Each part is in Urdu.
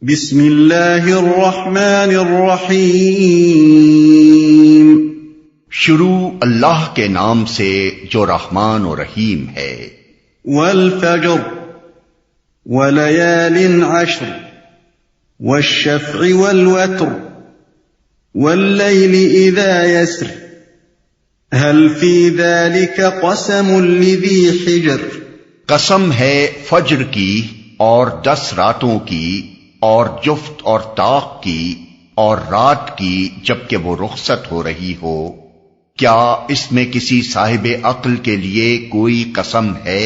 بسم اللہ الرحمن الرحیم، شروع اللہ کے نام سے جو رحمان و رحیم ہے۔ والفجر وليال عشر والشفع والوتر والليل اذا يسر هل في ذلك قسم لذي حجر۔ قسم ہے فجر کی اور 10 راتوں کی اور جفت اور طاق کی اور رات کی جبکہ وہ رخصت ہو رہی ہو، کیا اس میں کسی صاحب عقل کے لیے کوئی قسم ہے؟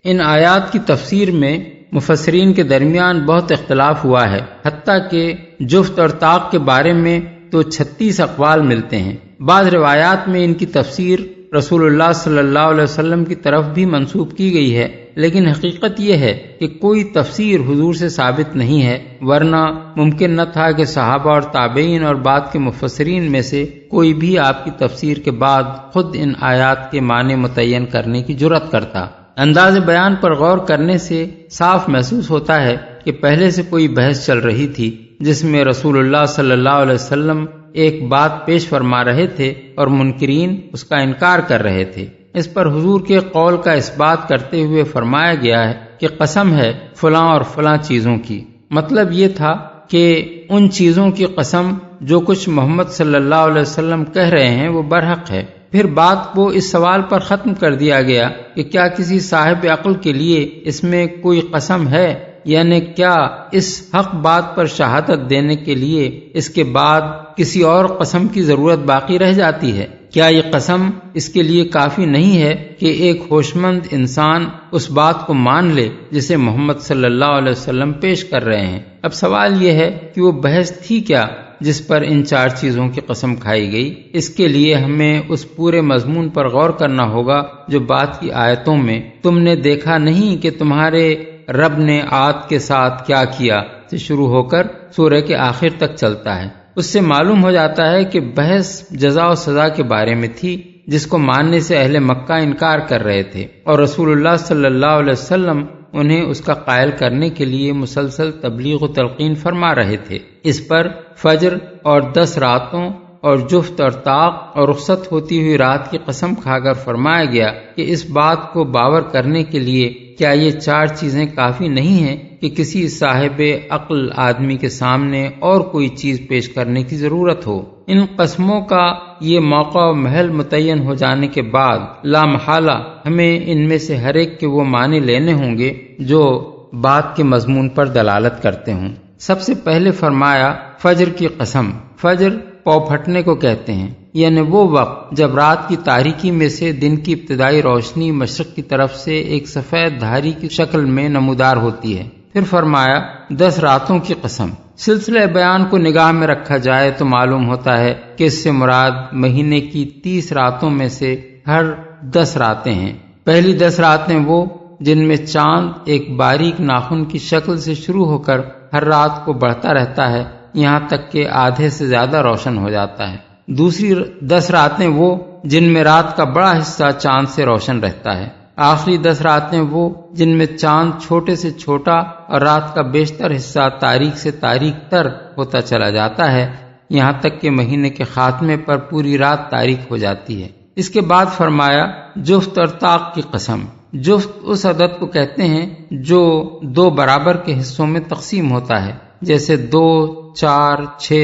ان آیات کی تفسیر میں مفسرین کے درمیان بہت اختلاف ہوا ہے، حتیٰ کہ جفت اور طاق کے بارے میں تو 36 اقوال ملتے ہیں۔ بعض روایات میں ان کی تفسیر رسول اللہ صلی اللہ علیہ وسلم کی طرف بھی منسوب کی گئی ہے، لیکن حقیقت یہ ہے کہ کوئی تفسیر حضور سے ثابت نہیں ہے، ورنہ ممکن نہ تھا کہ صحابہ اور تابعین اور بعد کے مفسرین میں سے کوئی بھی آپ کی تفسیر کے بعد خود ان آیات کے معنی متعین کرنے کی جرأت کرتا۔ انداز بیان پر غور کرنے سے صاف محسوس ہوتا ہے کہ پہلے سے کوئی بحث چل رہی تھی جس میں رسول اللہ صلی اللہ علیہ وسلم ایک بات پیش فرما رہے تھے اور منکرین اس کا انکار کر رہے تھے۔ اس پر حضور کے قول کا اس بات کرتے ہوئے فرمایا گیا ہے کہ قسم ہے فلاں اور فلاں چیزوں کی۔ مطلب یہ تھا کہ ان چیزوں کی قسم جو کچھ محمد صلی اللہ علیہ وسلم کہہ رہے ہیں وہ برحق ہے۔ پھر بات کو اس سوال پر ختم کر دیا گیا کہ کیا کسی صاحب عقل کے لیے اس میں کوئی قسم ہے، یعنی کیا اس حق بات پر شہادت دینے کے لیے اس کے بعد کسی اور قسم کی ضرورت باقی رہ جاتی ہے؟ کیا یہ قسم اس کے لیے کافی نہیں ہے کہ ایک ہوش مند انسان اس بات کو مان لے جسے محمد صلی اللہ علیہ وسلم پیش کر رہے ہیں؟ اب سوال یہ ہے کہ وہ بحث تھی کیا جس پر ان 4 چیزوں کی قسم کھائی گئی؟ اس کے لیے ہمیں اس پورے مضمون پر غور کرنا ہوگا جو بعد کی آیتوں میں تم نے دیکھا نہیں کہ تمہارے رب نے عاد کے ساتھ کیا کیا سے شروع ہو کر سورہ کے آخر تک چلتا ہے۔ اس سے معلوم ہو جاتا ہے کہ بحث جزا و سزا کے بارے میں تھی، جس کو ماننے سے اہل مکہ انکار کر رہے تھے، اور رسول اللہ صلی اللہ علیہ وسلم انہیں اس کا قائل کرنے کے لیے مسلسل تبلیغ و تلقین فرما رہے تھے۔ اس پر فجر اور 10 راتوں اور جفت اور طاق اور رخصت ہوتی ہوئی رات کی قسم کھا کر فرمایا گیا کہ اس بات کو باور کرنے کے لیے کیا یہ 4 چیزیں کافی نہیں ہیں کہ کسی صاحب عقل آدمی کے سامنے اور کوئی چیز پیش کرنے کی ضرورت ہو؟ ان قسموں کا یہ موقع و محل متعین ہو جانے کے بعد لا محالہ ہمیں ان میں سے ہر ایک کے وہ معنی لینے ہوں گے جو بات کے مضمون پر دلالت کرتے ہوں۔ سب سے پہلے فرمایا فجر کی قسم۔ فجر پاؤ پھٹنے کو کہتے ہیں، یعنی وہ وقت جب رات کی تاریکی میں سے دن کی ابتدائی روشنی مشرق کی طرف سے ایک سفید دھاری کی شکل میں نمودار ہوتی ہے۔ پھر فرمایا 10 راتوں کی قسم۔ سلسلہ بیان کو نگاہ میں رکھا جائے تو معلوم ہوتا ہے کہ اس سے مراد مہینے کی 30 راتوں میں سے ہر 10 راتیں ہیں۔ پہلی 10 راتیں وہ جن میں چاند ایک باریک ناخن کی شکل سے شروع ہو کر ہر رات کو بڑھتا رہتا ہے یہاں تک کہ آدھے سے زیادہ روشن ہو جاتا ہے۔ دوسری 10 راتیں وہ جن میں رات کا بڑا حصہ چاند سے روشن رہتا ہے۔ آخری 10 راتیں وہ جن میں چاند چھوٹے سے چھوٹا اور رات کا بیشتر حصہ تاریک سے تاریک تر ہوتا چلا جاتا ہے یہاں تک کہ مہینے کے خاتمے پر پوری رات تاریک ہو جاتی ہے۔ اس کے بعد فرمایا جفت اور طاق کی قسم۔ جفت اس عدد کو کہتے ہیں جو 2 برابر کے حصوں میں تقسیم ہوتا ہے، جیسے 2، 4، 6،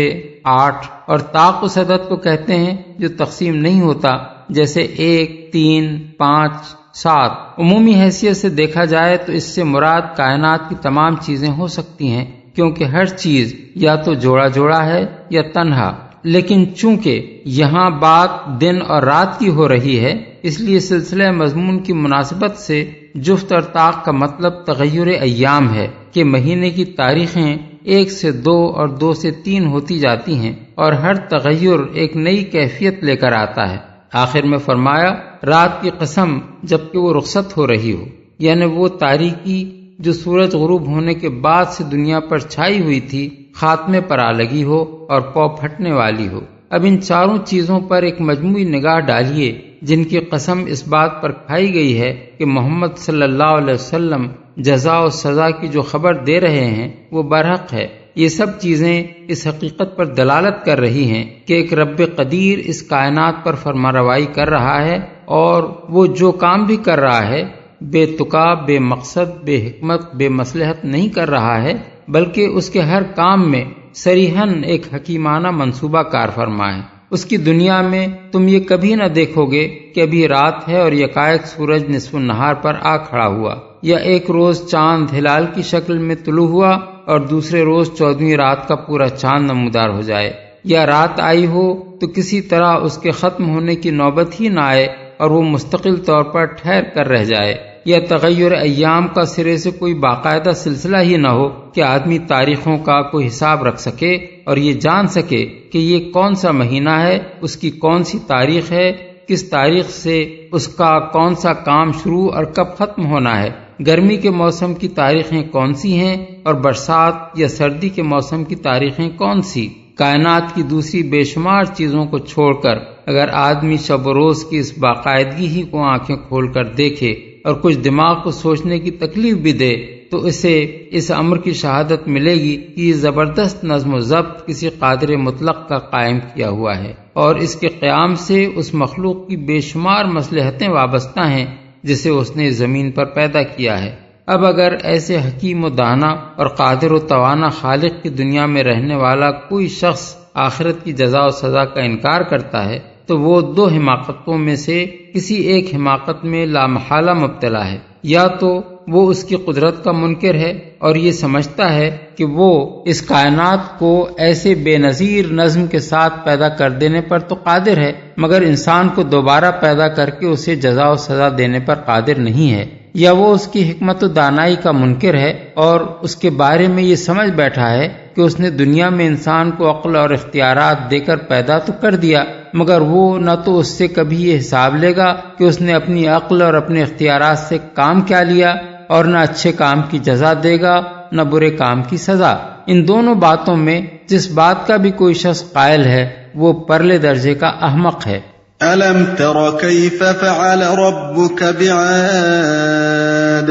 8، اور طاق اس عدد کو کہتے ہیں جو تقسیم نہیں ہوتا، جیسے 1، 3، 5، 7۔ عمومی حیثیت سے دیکھا جائے تو اس سے مراد کائنات کی تمام چیزیں ہو سکتی ہیں، کیونکہ ہر چیز یا تو جوڑا جوڑا ہے یا تنہا، لیکن چونکہ یہاں بات دن اور رات کی ہو رہی ہے اس لیے سلسلہ مضمون کی مناسبت سے جفت اور طاق کا مطلب تغیر ایام ہے کہ مہینے کی تاریخیں 1 سے 2 اور 2 سے 3 ہوتی جاتی ہیں اور ہر تغیر ایک نئی کیفیت لے کر آتا ہے۔ آخر میں فرمایا رات کی قسم جبکہ وہ رخصت ہو رہی ہو، یعنی وہ تاریکی جو سورج غروب ہونے کے بعد سے دنیا پر چھائی ہوئی تھی خاتمے پر آ لگی ہو اور پاؤ پھٹنے والی ہو۔ اب ان 4 چیزوں پر ایک مجموعی نگاہ ڈالیے جن کی قسم اس بات پر کھائی گئی ہے کہ محمد صلی اللہ علیہ وسلم جزا و سزا کی جو خبر دے رہے ہیں وہ برحق ہے، یہ سب چیزیں اس حقیقت پر دلالت کر رہی ہیں کہ ایک رب قدیر اس کائنات پر فرمانروائی کر رہا ہے، اور وہ جو کام بھی کر رہا ہے بے تقا، بے مقصد، بے حکمت، بے مصلحت نہیں کر رہا ہے، بلکہ اس کے ہر کام میں صریحاً ایک حکیمانہ منصوبہ کار فرما ہے۔ اس کی دنیا میں تم یہ کبھی نہ دیکھو گے کہ ابھی رات ہے اور یکایک سورج نصف النہار پر آ کھڑا ہوا، یا ایک روز چاند ہلال کی شکل میں طلوع ہوا اور دوسرے روز 14ویں رات کا پورا چاند نمودار ہو جائے، یا رات آئی ہو تو کسی طرح اس کے ختم ہونے کی نوبت ہی نہ آئے اور وہ مستقل طور پر ٹھہر کر رہ جائے، یا تغیر ایام کا سرے سے کوئی باقاعدہ سلسلہ ہی نہ ہو کہ آدمی تاریخوں کا کوئی حساب رکھ سکے اور یہ جان سکے کہ یہ کون سا مہینہ ہے، اس کی کون سی تاریخ ہے، کس تاریخ سے اس کا کون سا کام شروع اور کب ختم ہونا ہے، گرمی کے موسم کی تاریخیں کون سی ہیں اور برسات یا سردی کے موسم کی تاریخیں کون سی۔ کائنات کی دوسری بے شمار چیزوں کو چھوڑ کر اگر آدمی شب و روز کی اس باقاعدگی ہی کو آنکھیں کھول کر دیکھے اور کچھ دماغ کو سوچنے کی تکلیف بھی دے تو اسے اس امر کی شہادت ملے گی کہ یہ زبردست نظم و ضبط کسی قادر مطلق کا قائم کیا ہوا ہے، اور اس کے قیام سے اس مخلوق کی بے شمار مصلحتیں وابستہ ہیں جسے اس نے زمین پر پیدا کیا ہے۔ اب اگر ایسے حکیم و دانا اور قادر و توانا خالق کی دنیا میں رہنے والا کوئی شخص آخرت کی جزا و سزا کا انکار کرتا ہے تو وہ دو حماقتوں میں سے کسی ایک حماقت میں لامحالہ مبتلا ہے، یا تو وہ اس کی قدرت کا منکر ہے اور یہ سمجھتا ہے کہ وہ اس کائنات کو ایسے بے نظیر نظم کے ساتھ پیدا کر دینے پر تو قادر ہے، مگر انسان کو دوبارہ پیدا کر کے اسے جزا و سزا دینے پر قادر نہیں ہے، یا وہ اس کی حکمت و دانائی کا منکر ہے اور اس کے بارے میں یہ سمجھ بیٹھا ہے کہ اس نے دنیا میں انسان کو عقل اور اختیارات دے کر پیدا تو کر دیا، مگر وہ نہ تو اس سے کبھی یہ حساب لے گا کہ اس نے اپنی عقل اور اپنے اختیارات سے کام کیا لیا، اور نہ اچھے کام کی جزا دے گا نہ برے کام کی سزا۔ ان دونوں باتوں میں جس بات کا بھی کوئی شخص قائل ہے وہ پرلے درجے کا احمق ہے۔ أَلَمْ تَرَ كَيْفَ فَعَلَ رَبُّكَ بِعَادٍ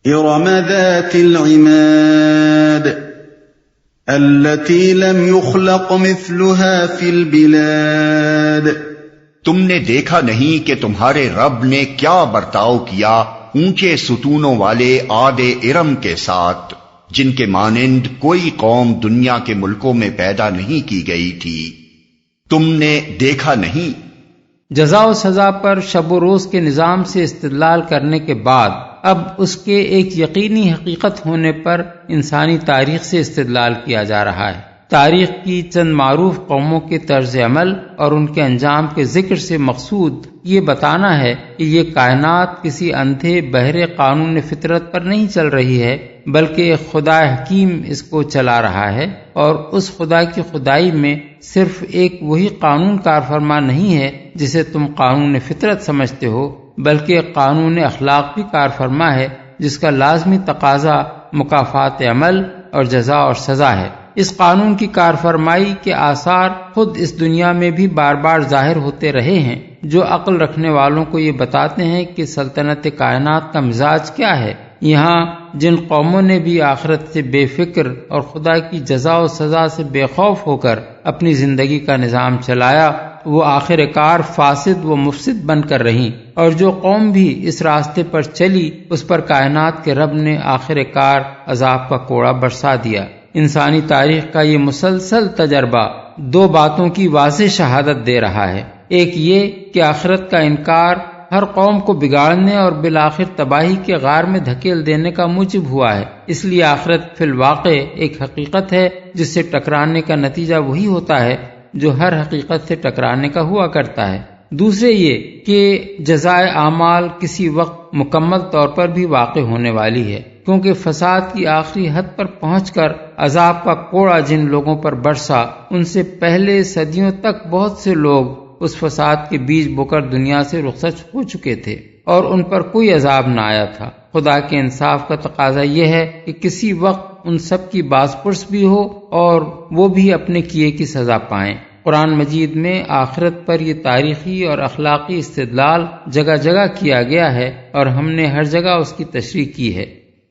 إِرَمَ ذَاتِ الْعِمَادِ الَّتِي لَمْ يُخْلَقْ مِثْلُهَا فِي الْبِلَادِ تم نے دیکھا نہیں کہ تمہارے رب نے کیا برتاؤ کیا اونچے ستونوں والے عاد ارم کے ساتھ، جن کے مانند کوئی قوم دنیا کے ملکوں میں پیدا نہیں کی گئی تھی، تم نے دیکھا نہیں؟ جزا و سزا پر شب و روز کے نظام سے استدلال کرنے کے بعد اب اس کے ایک یقینی حقیقت ہونے پر انسانی تاریخ سے استدلال کیا جا رہا ہے۔ تاریخ کی چند معروف قوموں کے طرز عمل اور ان کے انجام کے ذکر سے مقصود یہ بتانا ہے کہ یہ کائنات کسی اندھے بہرے قانون فطرت پر نہیں چل رہی ہے، بلکہ ایک خدا حکیم اس کو چلا رہا ہے، اور اس خدا کی خدائی میں صرف ایک وہی قانون کار فرما نہیں ہے جسے تم قانون فطرت سمجھتے ہو، بلکہ ایک قانون اخلاق بھی کار فرما ہے جس کا لازمی تقاضا مکافات عمل اور جزا اور سزا ہے۔ اس قانون کی کارفرمائی کے آثار خود اس دنیا میں بھی بار بار ظاہر ہوتے رہے ہیں، جو عقل رکھنے والوں کو یہ بتاتے ہیں کہ سلطنت کائنات کا مزاج کیا ہے۔ یہاں جن قوموں نے بھی آخرت سے بے فکر اور خدا کی جزا و سزا سے بے خوف ہو کر اپنی زندگی کا نظام چلایا، وہ آخر کار فاسد و مفسد بن کر رہیں، اور جو قوم بھی اس راستے پر چلی اس پر کائنات کے رب نے آخر کار عذاب کا کوڑا برسا دیا۔ انسانی تاریخ کا یہ مسلسل تجربہ دو باتوں کی واضح شہادت دے رہا ہے۔ ایک یہ کہ آخرت کا انکار ہر قوم کو بگاڑنے اور بالآخر تباہی کے غار میں دھکیل دینے کا موجب ہوا ہے، اس لیے آخرت فی الواقع ایک حقیقت ہے جس سے ٹکرانے کا نتیجہ وہی ہوتا ہے جو ہر حقیقت سے ٹکرانے کا ہوا کرتا ہے۔ دوسرے یہ کہ جزائے اعمال کسی وقت مکمل طور پر بھی واقع ہونے والی ہے، کیونکہ فساد کی آخری حد پر پہنچ کر عذاب کا کوڑا جن لوگوں پر برسا، ان سے پہلے صدیوں تک بہت سے لوگ اس فساد کے بیج بو کر دنیا سے رخصت ہو چکے تھے اور ان پر کوئی عذاب نہ آیا تھا۔ خدا کے انصاف کا تقاضا یہ ہے کہ کسی وقت ان سب کی باز پرس بھی ہو اور وہ بھی اپنے کیے کی سزا پائیں۔ قرآن مجید میں آخرت پر یہ تاریخی اور اخلاقی استدلال جگہ جگہ کیا گیا ہے اور ہم نے ہر جگہ اس کی تشریح کی ہے۔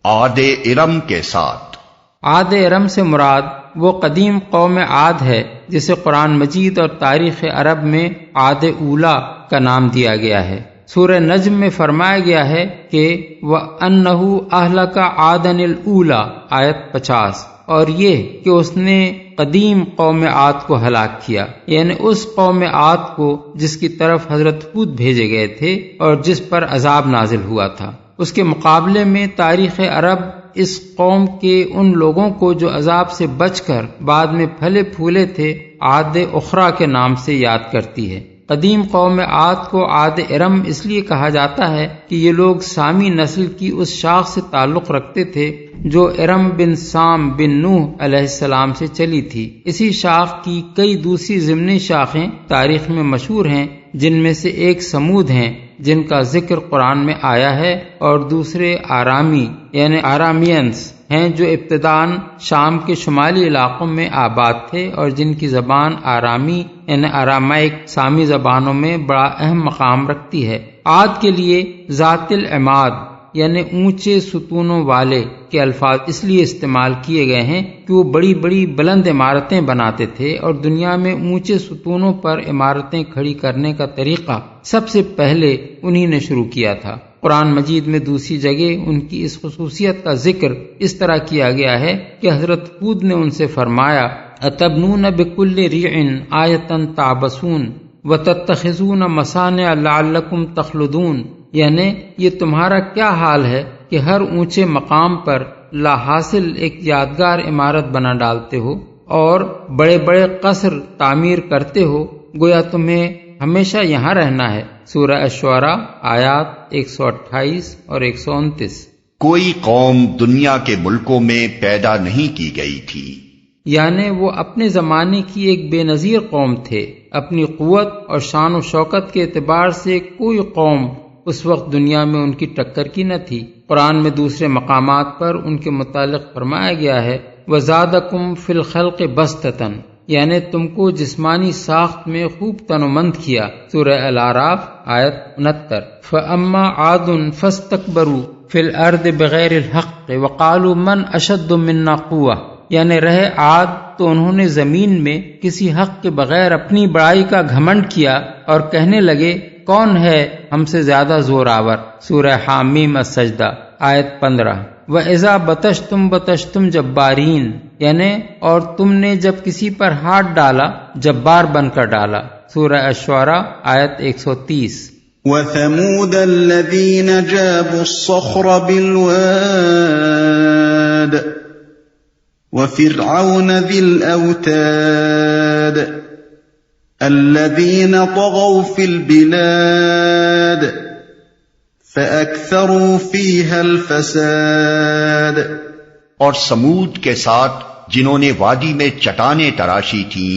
عاد ارم کے ساتھ، عاد ارم سے مراد وہ قدیم قوم عاد ہے جسے قرآن مجید اور تاریخ عرب میں عاد اولا کا نام دیا گیا ہے۔ سورہ نجم میں فرمایا گیا ہے کہ وَأَنَّهُ أَهْلَكَ عَادًا الْأُولَى آیت 50، اور یہ کہ اس نے قدیم قوم عاد کو ہلاک کیا، یعنی اس قوم عاد کو جس کی طرف حضرت ہود بھیجے گئے تھے اور جس پر عذاب نازل ہوا تھا۔ اس کے مقابلے میں تاریخ عرب اس قوم کے ان لوگوں کو جو عذاب سے بچ کر بعد میں پھلے پھولے تھے عاد اخرى کے نام سے یاد کرتی ہے۔ قدیم قوم عاد کو عاد ارم اس لیے کہا جاتا ہے کہ یہ لوگ سامی نسل کی اس شاخ سے تعلق رکھتے تھے جو ارم بن سام بن نوح علیہ السلام سے چلی تھی۔ اسی شاخ کی کئی دوسری ضمنی شاخیں تاریخ میں مشہور ہیں، جن میں سے ایک سمود ہیں جن کا ذکر قرآن میں آیا ہے، اور دوسرے آرامی یعنی آرامینس ہیں جو ابتداً شام کے شمالی علاقوں میں آباد تھے اور جن کی زبان آرامی یعنی آرامائک سامی زبانوں میں بڑا اہم مقام رکھتی ہے۔ عاد کے لیے ذات العماد یعنی اونچے ستونوں والے کے الفاظ اس لیے استعمال کیے گئے ہیں کہ وہ بڑی بڑی بلند عمارتیں بناتے تھے، اور دنیا میں اونچے ستونوں پر عمارتیں کھڑی کرنے کا طریقہ سب سے پہلے انہی نے شروع کیا تھا۔ قرآن مجید میں دوسری جگہ ان کی اس خصوصیت کا ذکر اس طرح کیا گیا ہے کہ حضرت ہود نے ان سے فرمایا اتبنون بکل ریع آیۃ تعبثون وتتخذون مصانع لعلکم تخلدون، یعنی یہ تمہارا کیا حال ہے کہ ہر اونچے مقام پر لا حاصل ایک یادگار عمارت بنا ڈالتے ہو اور بڑے بڑے قصر تعمیر کرتے ہو، گویا تمہیں ہمیشہ یہاں رہنا ہے۔ سورہ الشعراء آیات 128 اور 129۔ کوئی قوم دنیا کے ملکوں میں پیدا نہیں کی گئی تھی، یعنی وہ اپنے زمانے کی ایک بے نظیر قوم تھے۔ اپنی قوت اور شان و شوکت کے اعتبار سے کوئی قوم اس وقت دنیا میں ان کی ٹکر کی نہ تھی۔ قرآن میں دوسرے مقامات پر ان کے متعلق فرمایا گیا ہے وَزَادَكُمْ فِي الْخَلْقِ بَسْطَةً، یعنی تم کو جسمانی ساخت میں خوب تنومند کیا۔ سورہ الاعراف آیت 69۔ فَأَمَّا عَادٌ فَاسْتَكْبَرُوا فِي الْأَرْضِ بِغَيْرِ الْحَقِّ وَقَالُوا مَنْ أَشَدُّ مِنَّا قُوَّةً، یعنی رہے عاد تو انہوں نے زمین میں کسی حق کے بغیر اپنی بڑائی کا گھمنڈ کیا اور کہنے لگے کون ہے ہم سے زیادہ زور آور۔ سورہ حامیم السجدہ آیت 15۔ وَإِذَا بَطَشْتُمْ بَطَشْتُمْ جَبَّارِينَ، یعنی اور تم نے جب کسی پر ہاتھ ڈالا جبار بن کر ڈالا۔ سورہ الشعراء آیت 130۔ وَثَمُودَ الَّذِينَ جَابُوا الصَّخْرَ بِالْوَادِ وَفِرْعَوْنَ ذِي الْأَوْتَادِ الَّذِينَ طَغَوْا فِي الْبِلَادِ فَأَكْثَرُوا فِيهَا الْفَسَادَ، اور سمود کے ساتھ جنہوں نے وادی میں چٹانیں تراشی تھیں،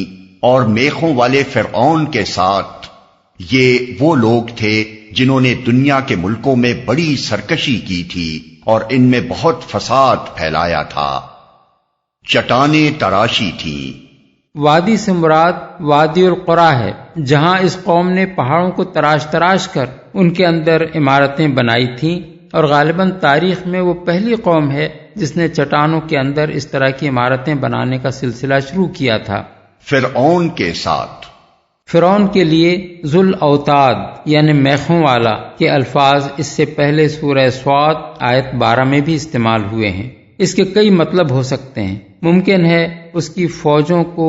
اور میخوں والے فرعون کے ساتھ یہ وہ لوگ تھے جنہوں نے دنیا کے ملکوں میں بڑی سرکشی کی تھی اور ان میں بہت فساد پھیلایا تھا۔ چٹانیں تراشی تھیں۔ وادی سے مراد وادی القریٰ ہے، جہاں اس قوم نے پہاڑوں کو تراش تراش کر ان کے اندر عمارتیں بنائی تھیں، اور غالباً تاریخ میں وہ پہلی قوم ہے جس نے چٹانوں کے اندر اس طرح کی عمارتیں بنانے کا سلسلہ شروع کیا تھا۔ فرعون کے ساتھ، فرعون کے لیے ذو الاوتاد یعنی میخوں والا کے الفاظ اس سے پہلے سورہ صاد آیت 12 میں بھی استعمال ہوئے ہیں۔ اس کے کئی مطلب ہو سکتے ہیں۔ ممکن ہے اس کی فوجوں کو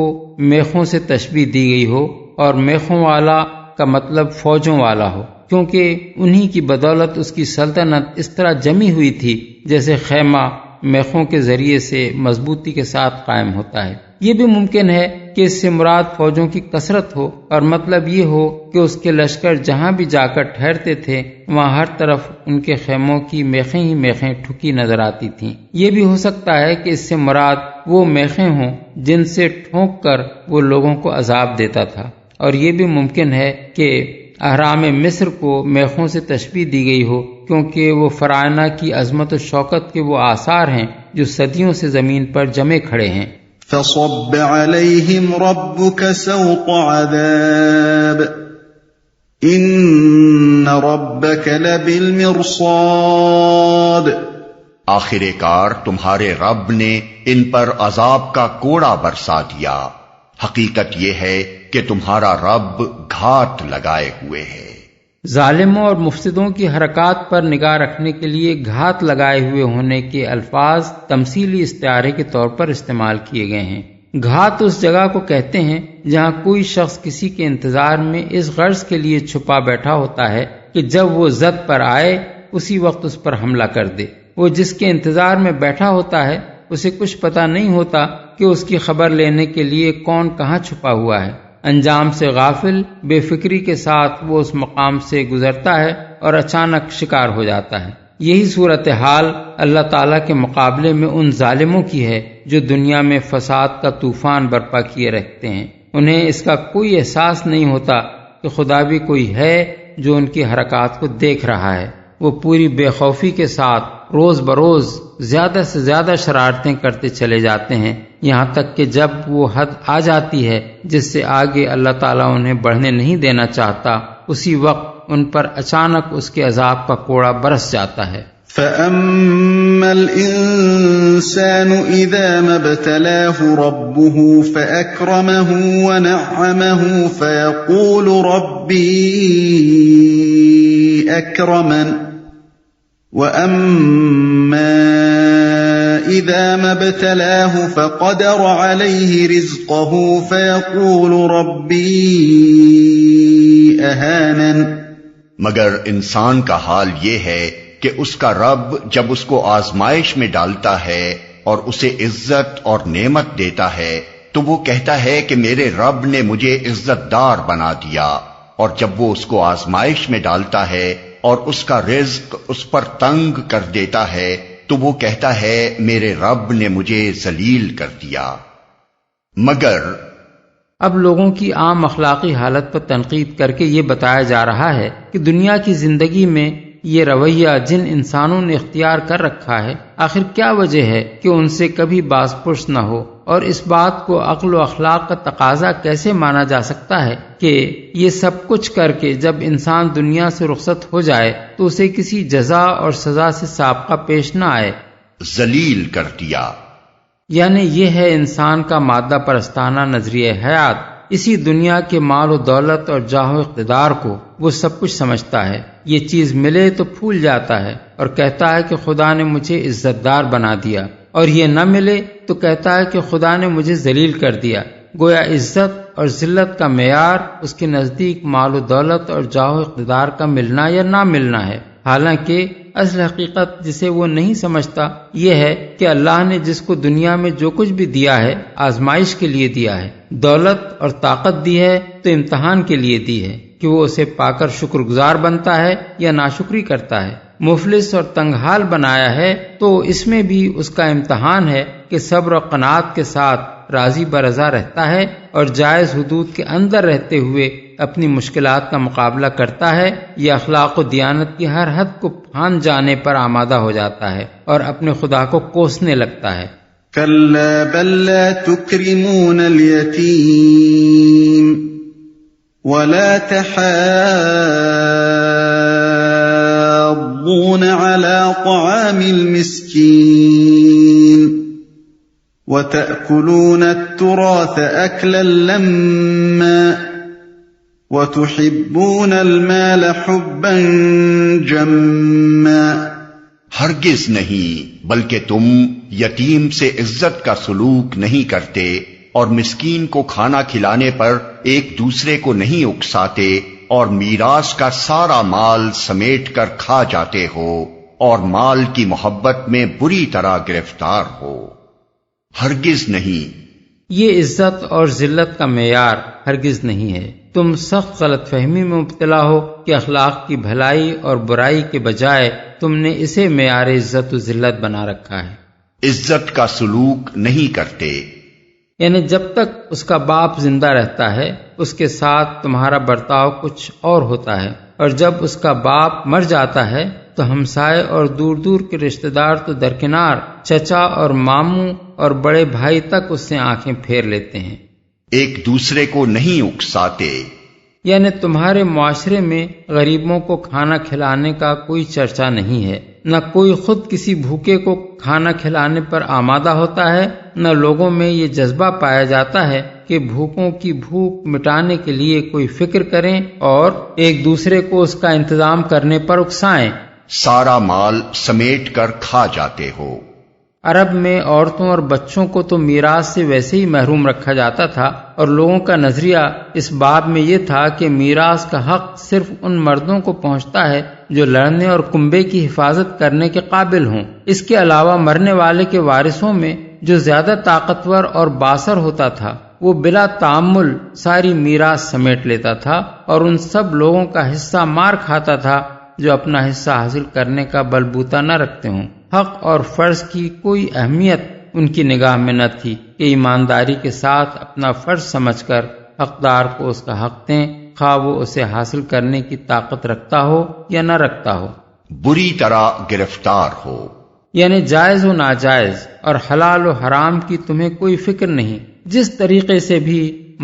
میخوں سے تشبیہ دی گئی ہو، اور میخوں والا کا مطلب فوجوں والا ہو، کیونکہ انہی کی بدولت اس کی سلطنت اس طرح جمی ہوئی تھی جیسے خیمہ میخوں کے ذریعے سے مضبوطی کے ساتھ قائم ہوتا ہے۔ یہ بھی ممکن ہے کہ اس سے مراد فوجوں کی کثرت ہو، اور مطلب یہ ہو کہ اس کے لشکر جہاں بھی جا کر ٹھہرتے تھے وہاں ہر طرف ان کے خیموں کی میخیں ہی میخیں ٹھکی نظر آتی تھیں۔ یہ بھی ہو سکتا ہے کہ اس سے مراد وہ میخیں ہوں جن سے ٹھونک کر وہ لوگوں کو عذاب دیتا تھا، اور یہ بھی ممکن ہے کہ اہرام مصر کو میخوں سے تشبیہ دی گئی ہو، کیونکہ وہ فرعونہ کی عظمت و شوکت کے وہ آثار ہیں جو صدیوں سے زمین پر جمے کھڑے ہیں۔ فصب عليهم ربك سوط عذاب ان ربك لبالمرصاد. آخر کار تمہارے رب نے ان پر عذاب کا کوڑا برسا دیا. حقیقت یہ ہے کہ تمہارا رب گھات لگائے ہوئے ہے. ظالموں اور مفسدوں کی حرکات پر نگاہ رکھنے کے لیے گھات لگائے ہوئے ہونے کے الفاظ تمثیلی استعارے کے طور پر استعمال کیے گئے ہیں. گھات اس جگہ کو کہتے ہیں جہاں کوئی شخص کسی کے انتظار میں اس غرض کے لیے چھپا بیٹھا ہوتا ہے کہ جب وہ زد پر آئے اسی وقت اس پر حملہ کر دے. وہ جس کے انتظار میں بیٹھا ہوتا ہے اسے کچھ پتہ نہیں ہوتا کہ اس کی خبر لینے کے لیے کون کہاں چھپا ہوا ہے. انجام سے غافل بے فکری کے ساتھ وہ اس مقام سے گزرتا ہے اور اچانک شکار ہو جاتا ہے. یہی صورتحال اللہ تعالیٰ کے مقابلے میں ان ظالموں کی ہے جو دنیا میں فساد کا طوفان برپا کیے رکھتے ہیں. انہیں اس کا کوئی احساس نہیں ہوتا کہ خدا بھی کوئی ہے جو ان کی حرکات کو دیکھ رہا ہے. وہ پوری بے خوفی کے ساتھ روز بروز زیادہ سے زیادہ شرارتیں کرتے چلے جاتے ہیں، یہاں تک کہ جب وہ حد آ جاتی ہے جس سے آگے اللہ تعالیٰ انہیں بڑھنے نہیں دینا چاہتا، اسی وقت ان پر اچانک اس کے عذاب کا کوڑا برس جاتا ہے. فَأَمَّا الْإِنسَانُ إِذَا مَا ابْتَلَاهُ رَبُّهُ فَأَكْرَمَهُ وَنَعَّمَهُ فَيَقُولُ رَبِّي أَكْرَمَنِ وَأَمَّا إِذَا مَا ابْتَلَاهُ فَقَدَرَ عَلَيْهِ رِزْقَهُ فَيَقُولُ رَبِّي أَهَانَنِ. مگر انسان کا حال یہ ہے کہ اس کا رب جب اس کو آزمائش میں ڈالتا ہے اور اسے عزت اور نعمت دیتا ہے تو وہ کہتا ہے کہ میرے رب نے مجھے عزت دار بنا دیا، اور جب وہ اس کو آزمائش میں ڈالتا ہے اور اس کا رزق اس پر تنگ کر دیتا ہے تو وہ کہتا ہے میرے رب نے مجھے ذلیل کر دیا. مگر اب لوگوں کی عام اخلاقی حالت پر تنقید کر کے یہ بتایا جا رہا ہے کہ دنیا کی زندگی میں یہ رویہ جن انسانوں نے اختیار کر رکھا ہے آخر کیا وجہ ہے کہ ان سے کبھی باز پرس نہ ہو، اور اس بات کو عقل و اخلاق کا تقاضا کیسے مانا جا سکتا ہے کہ یہ سب کچھ کر کے جب انسان دنیا سے رخصت ہو جائے تو اسے کسی جزا اور سزا سے سابقہ پیش نہ آئے. ذلیل کر دیا یعنی یہ ہے انسان کا مادہ پرستانہ نظریہ حیات. اسی دنیا کے مال و دولت اور جاہ و اقتدار کو وہ سب کچھ سمجھتا ہے. یہ چیز ملے تو پھول جاتا ہے اور کہتا ہے کہ خدا نے مجھے عزت دار بنا دیا، اور یہ نہ ملے تو کہتا ہے کہ خدا نے مجھے ذلیل کر دیا. گویا عزت اور ذلت کا معیار اس کے نزدیک مال و دولت اور جاہ و اقتدار کا ملنا یا نہ ملنا ہے، حالانکہ اصل حقیقت جسے وہ نہیں سمجھتا یہ ہے کہ اللہ نے جس کو دنیا میں جو کچھ بھی دیا ہے آزمائش کے لیے دیا ہے. دولت اور طاقت دی ہے تو امتحان کے لیے دی ہے کہ وہ اسے پا کر شکر گزار بنتا ہے یا ناشکری کرتا ہے. مفلس اور تنگ حال بنایا ہے تو اس میں بھی اس کا امتحان ہے کہ صبر و قناعت کے ساتھ راضی برضا رہتا ہے اور جائز حدود کے اندر رہتے ہوئے اپنی مشکلات کا مقابلہ کرتا ہے، یا اخلاق و دیانت کی ہر حد کو پھان جانے پر آمادہ ہو جاتا ہے اور اپنے خدا کو کوسنے لگتا ہے. كلا بل لا تكرمون اليتيم ولا تحاضون على طعام المسكين وتأكلون التراث أكلا لما وتحبون المال حبا جما. ہرگز نہیں، بلکہ تم یتیم سے عزت کا سلوک نہیں کرتے اور مسکین کو کھانا کھلانے پر ایک دوسرے کو نہیں اکساتے اور میراث کا سارا مال سمیٹ کر کھا جاتے ہو اور مال کی محبت میں بری طرح گرفتار ہو. ہرگز نہیں. یہ عزت اور ذلت کا معیار ہرگز نہیں ہے. تم سخت غلط فہمی میں مبتلا ہو کہ اخلاق کی بھلائی اور برائی کے بجائے تم نے اسے معیار عزت و ذلت بنا رکھا ہے. عزت کا سلوک نہیں کرتے، یعنی جب تک اس کا باپ زندہ رہتا ہے اس کے ساتھ تمہارا برتاؤ کچھ اور ہوتا ہے، اور جب اس کا باپ مر جاتا ہے تو ہمسائے اور دور دور کے رشتہ دار تو درکنار، چچا اور ماموں اور بڑے بھائی تک اس سے آنکھیں پھیر لیتے ہیں، ایک دوسرے کو نہیں اکساتے۔ یعنی تمہارے معاشرے میں غریبوں کو کھانا کھلانے کا کوئی چرچا نہیں ہے، نہ کوئی خود کسی بھوکے کو کھانا کھلانے پر آمادہ ہوتا ہے، نہ لوگوں میں یہ جذبہ پایا جاتا ہے کہ بھوکوں کی بھوک مٹانے کے لیے کوئی فکر کریں اور ایک دوسرے کو اس کا انتظام کرنے پر اکسائیں۔ سارا مال سمیٹ کر کھا جاتے ہو۔ عرب میں عورتوں اور بچوں کو تو میراث سے ویسے ہی محروم رکھا جاتا تھا، اور لوگوں کا نظریہ اس باب میں یہ تھا کہ میراث کا حق صرف ان مردوں کو پہنچتا ہے جو لڑنے اور کنبے کی حفاظت کرنے کے قابل ہوں۔ اس کے علاوہ مرنے والے کے وارثوں میں جو زیادہ طاقتور اور باثر ہوتا تھا وہ بلا تعمل ساری میراث سمیٹ لیتا تھا اور ان سب لوگوں کا حصہ مار کھاتا تھا جو اپنا حصہ حاصل کرنے کا بلبوتا نہ رکھتے ہوں۔ حق اور فرض کی کوئی اہمیت ان کی نگاہ میں نہ تھی کہ ایمانداری کے ساتھ اپنا فرض سمجھ کر حقدار کو اس کا حق دیں، خواہ وہ اسے حاصل کرنے کی طاقت رکھتا ہو یا نہ رکھتا ہو، بری طرح گرفتار ہو۔ یعنی جائز و ناجائز اور حلال و حرام کی تمہیں کوئی فکر نہیں، جس طریقے سے بھی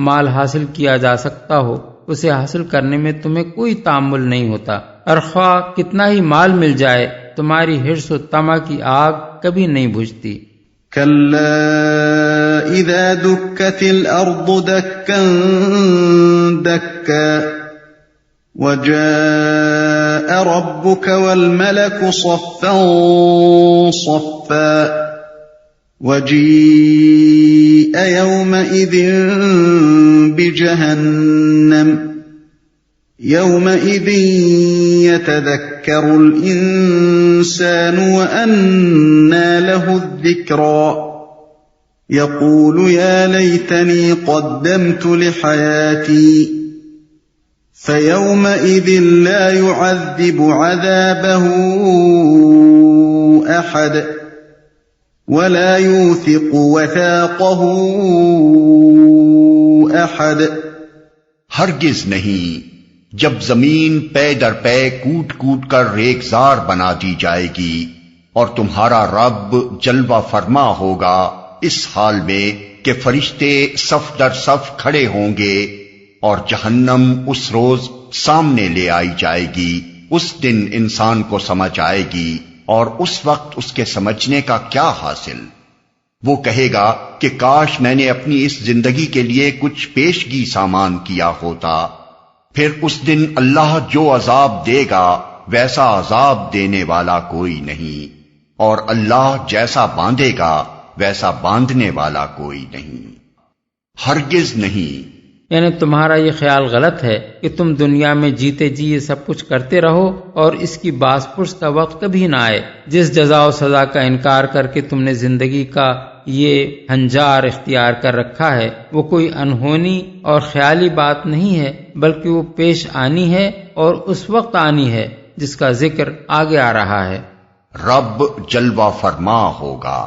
مال حاصل کیا جا سکتا ہو اسے حاصل کرنے میں تمہیں کوئی تعمل نہیں ہوتا، اور خواہ کتنا ہی مال مل جائے تمہاری حرص و طمع کی آگ کبھی نہیں بجھتی۔ كلا إذا دكت الأرض دكا دكا وجاء ربك والملك صفا صفا وجيء يومئذ بجهنم يومئذ يتذكر الإنسان وأنى له الذكرى يقول يا ليتني قدمت لحياتي فيومئذ لا يعذب عذابه أحد ولا يوثق وثاقه أحد۔ ہرگز نہیں، جب زمین پے در پے کوٹ کوٹ کر ریگزار بنا دی جائے گی اور تمہارا رب جلوہ فرما ہوگا اس حال میں کہ فرشتے صف در صف کھڑے ہوں گے، اور جہنم اس روز سامنے لے آئی جائے گی۔ اس دن انسان کو سمجھ آئے گی، اور اس وقت اس کے سمجھنے کا کیا حاصل؟ وہ کہے گا کہ کاش میں نے اپنی اس زندگی کے لیے کچھ پیشگی سامان کیا ہوتا۔ پھر اس دن اللہ جو عذاب دے گا ویسا عذاب دینے والا کوئی نہیں، اور اللہ جیسا باندھے گا ویسا باندھنے والا کوئی نہیں۔ ہرگز نہیں، یعنی تمہارا یہ خیال غلط ہے کہ تم دنیا میں جیتے جی یہ سب کچھ کرتے رہو اور اس کی باز پرس کا وقت کبھی نہ آئے۔ جس جزا و سزا کا انکار کر کے تم نے زندگی کا یہ ہنجار اختیار کر رکھا ہے وہ کوئی انہونی اور خیالی بات نہیں ہے، بلکہ وہ پیش آنی ہے اور اس وقت آنی ہے جس کا ذکر آگے آ رہا ہے۔ رب جلوہ فرما ہوگا۔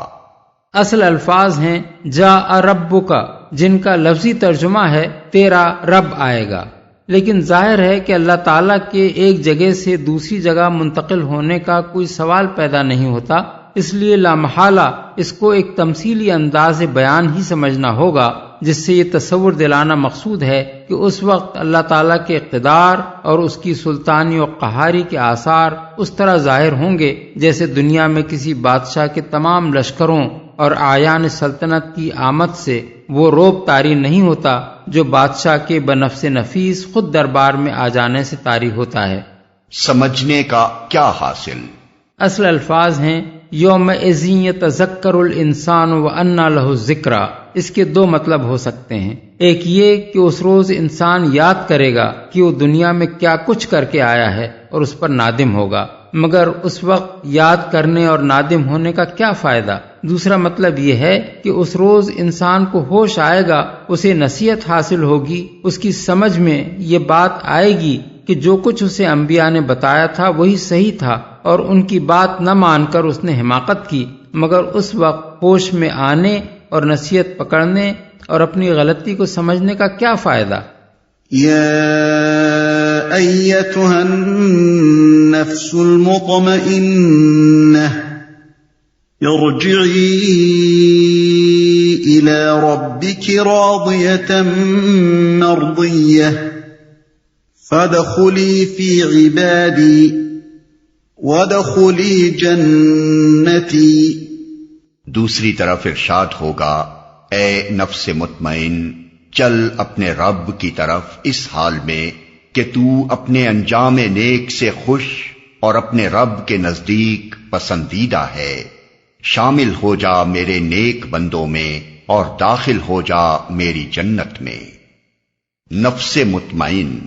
اصل الفاظ ہیں جاء ربک، جن کا لفظی ترجمہ ہے تیرا رب آئے گا، لیکن ظاہر ہے کہ اللہ تعالیٰ کے ایک جگہ سے دوسری جگہ منتقل ہونے کا کوئی سوال پیدا نہیں ہوتا، اس لیے لامحالہ اس کو ایک تمثیلی انداز بیان ہی سمجھنا ہوگا، جس سے یہ تصور دلانا مقصود ہے کہ اس وقت اللہ تعالیٰ کے اقتدار اور اس کی سلطانی و قہاری کے آثار اس طرح ظاہر ہوں گے جیسے دنیا میں کسی بادشاہ کے تمام لشکروں اور اعیان سلطنت کی آمد سے وہ روب طاری نہیں ہوتا جو بادشاہ کے بنفس نفیس خود دربار میں آ جانے سے طاری ہوتا ہے۔ سمجھنے کا کیا حاصل؟ اصل الفاظ ہیں یومئذ یتذکر الانسان وانیٰ لہ الذکریٰ۔ اس کے دو مطلب ہو سکتے ہیں، ایک یہ کہ اس روز انسان یاد کرے گا کہ وہ دنیا میں کیا کچھ کر کے آیا ہے اور اس پر نادم ہوگا، مگر اس وقت یاد کرنے اور نادم ہونے کا کیا فائدہ۔ دوسرا مطلب یہ ہے کہ اس روز انسان کو ہوش آئے گا، اسے نصیحت حاصل ہوگی، اس کی سمجھ میں یہ بات آئے گی کہ جو کچھ اسے انبیاء نے بتایا تھا وہی صحیح تھا اور ان کی بات نہ مان کر اس نے حماقت کی، مگر اس وقت ہوش میں آنے اور نصیحت پکڑنے اور اپنی غلطی کو سمجھنے کا کیا فائدہ۔ یا أيتها النفس المطمئنة ارجعي إلى ربك راضية مرضية فادخلي في عبادي وادخلي جنتی۔ دوسری طرف ارشاد ہوگا، اے نفس مطمئن، چل اپنے رب کی طرف اس حال میں کہ تو اپنے انجام نیک سے خوش اور اپنے رب کے نزدیک پسندیدہ ہے۔ شامل ہو جا میرے نیک بندوں میں اور داخل ہو جا میری جنت میں۔ نفس مطمئن،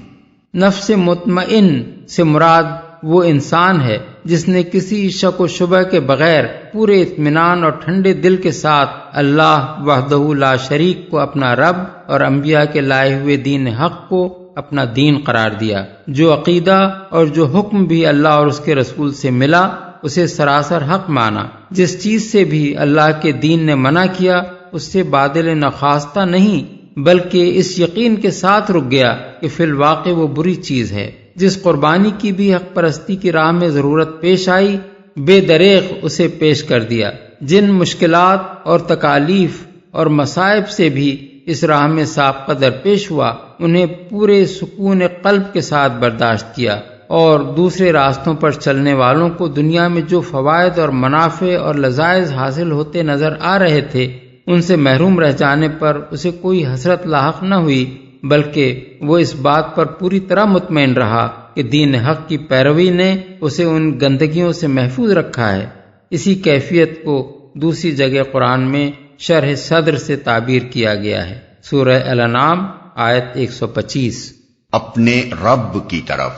نفس مطمئن سے مراد وہ انسان ہے جس نے کسی شک و شبہ کے بغیر پورے اطمینان اور ٹھنڈے دل کے ساتھ اللہ وحدہ لا شریک کو اپنا رب اور انبیاء کے لائے ہوئے دین حق کو اپنا دین قرار دیا۔ جو عقیدہ اور جو حکم بھی اللہ اور اس کے رسول سے ملا اسے سراسر حق مانا۔ جس چیز سے بھی اللہ کے دین نے منع کیا اس سے بادل نخواستہ نہیں بلکہ اس یقین کے ساتھ رک گیا کہ فی الواقع وہ بری چیز ہے۔ جس قربانی کی بھی حق پرستی کی راہ میں ضرورت پیش آئی بے دریغ اسے پیش کر دیا۔ جن مشکلات اور تکالیف اور مصائب سے بھی اس راہ میں سابقہ درپیش ہوا انہیں پورے سکون قلب کے ساتھ برداشت کیا، اور دوسرے راستوں پر چلنے والوں کو دنیا میں جو فوائد اور منافع اور لذائذ حاصل ہوتے نظر آ رہے تھے ان سے محروم رہ جانے پر اسے کوئی حسرت لاحق نہ ہوئی، بلکہ وہ اس بات پر پوری طرح مطمئن رہا کہ دین حق کی پیروی نے اسے ان گندگیوں سے محفوظ رکھا ہے۔ اسی کیفیت کو دوسری جگہ قرآن میں شرح صدر سے تعبیر کیا گیا ہے۔ سورہ الانعام آیت 125۔ اپنے رب کی طرف،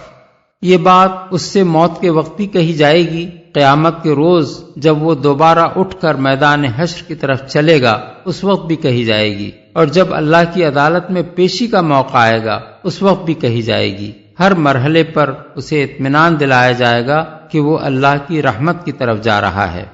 یہ بات اس سے موت کے وقت ہی کہی جائے گی، قیامت کے روز جب وہ دوبارہ اٹھ کر میدان حشر کی طرف چلے گا اس وقت بھی کہی جائے گی، اور جب اللہ کی عدالت میں پیشی کا موقع آئے گا اس وقت بھی کہی جائے گی۔ ہر مرحلے پر اسے اطمینان دلایا جائے گا کہ وہ اللہ کی رحمت کی طرف جا رہا ہے۔